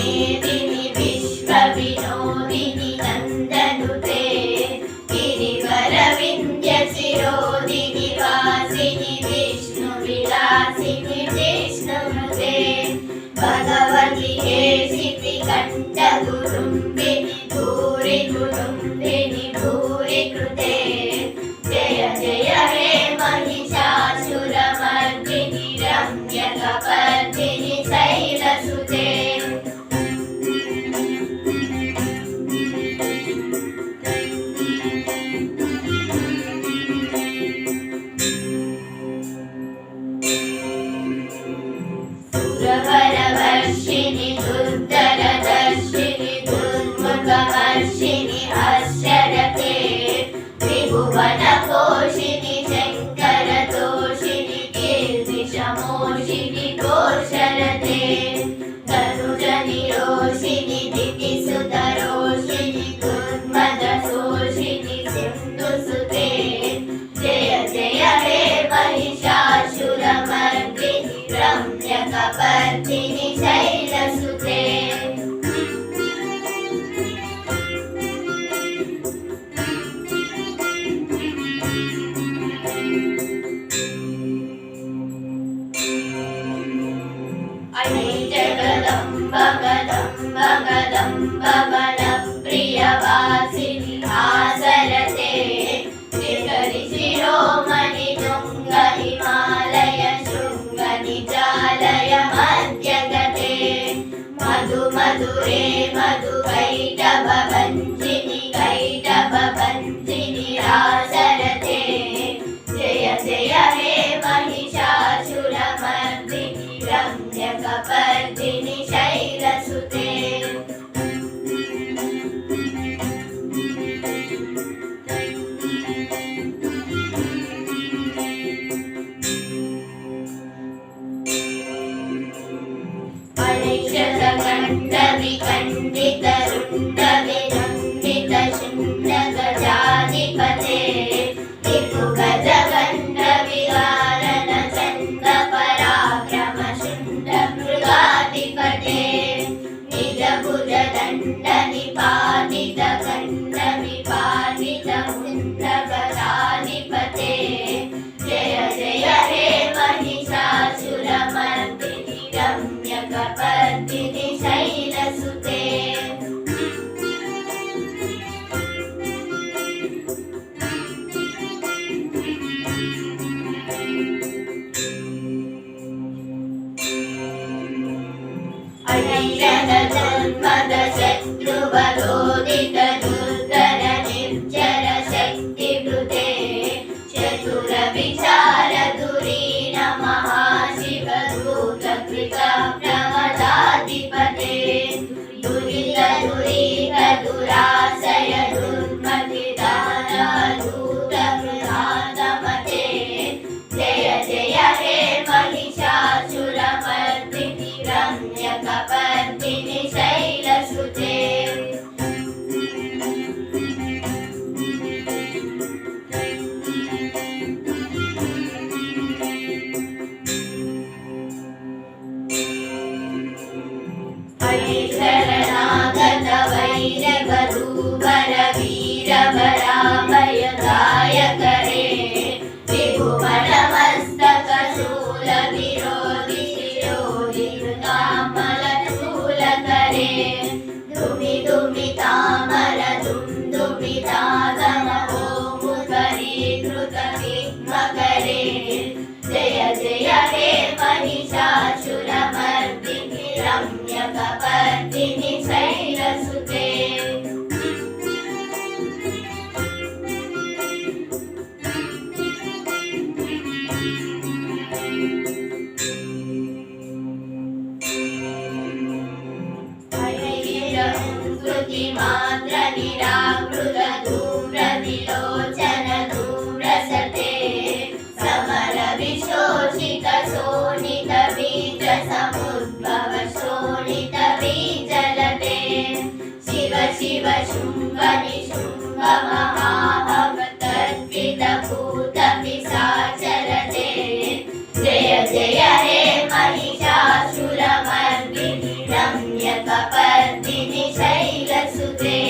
मेदिनि विश्वविनोदिनि नन्दनुते गिरिवरविन्द्यशिरोदिनि वासिनि विष्णुविलासिनि जिष्णुनुते भगवति हेशितिकण्ठगुरुम्बिनि भूरि कुटुम्बिनि भूरि कृते जय जय हे महिषासुरमर्दिनि रम्यकपर्दिनि शैलसुते सुरवरवर्षिणि दुर्धरदर्शिनि दुर्मुखमर्षिणि हर्षरते त्रिभुवनपोषिणि शङ्करतोषिणि कीर्तिशमोषिणि घोषरते तनुजनिरोषिणि दितिसुतरोषिणि दुर्मदशोषिणि सिन्धुसुते जय जय हे महिषासुरमर्दिनि रम्यकपर्दिनि शैलसुते जगदम्ब गदम्ब गदम्ब वनप्रियवासिनि हासरते शिखरि शिरोमणि तुङ्ग हिमालय शृङ्ग निजालय मध्यगते मधु मधुरे मधुकैटभवञ्चिनि कैटभवञ्चिनि हासरते जय जय हे महिषासुरमर्दिनि रम्यकपर्दिनि शैलसुते अणिशतखण्डविखण्डितरुण्डविरुण्डितशून्यगजाधिपते रिपुगजगण्डविहारण चण्डपराक्रमशुण्डमृगाधिपते निजभुजदण्डनिपातितकण्डविपातितमुण्डगदाधिपते जय जय हे महिषासुरमर्दिनि रम्यकपर्दिनि शैलसुते अणिशतजन्मदशत्रुवरोदितदुर्धर निर्जर शक्तिभृते चतुरविचारधुरीण महाशिवदूतकृतप्रमदाधिपते दुरितदुरीहदुराशय दुर्मतिदानवधूतकृतान्तमते जय जय हे महिषासुरमर्दिनि रम्यकपर्दिनि शैलसुते शरणागत वैरवधूवर वीरवराभयदायक रे त्रिभुवनमस्तकशूलविरोधि शिरोधि कृतामलशूलकरे धुमि धुमि तामर धुन्दुमितागम ओमुखरीकृतविघ्नकरे जय जय हे महिषासुरमर्दिनि रम्यकपर्दिनि शैलसुते कृतिमात्र निराकृत धूम्रविलोचन धूम्रसते समर विशोषित शोणित बीज समुद्भव शोणित बीजलते शिव शिव शुम्भ निशुम्भ महाभवतद्वित भूत पिशाचरते जय जय हे महिषासुरमर्दिनि रम्य कपर्दिनि शैलसुते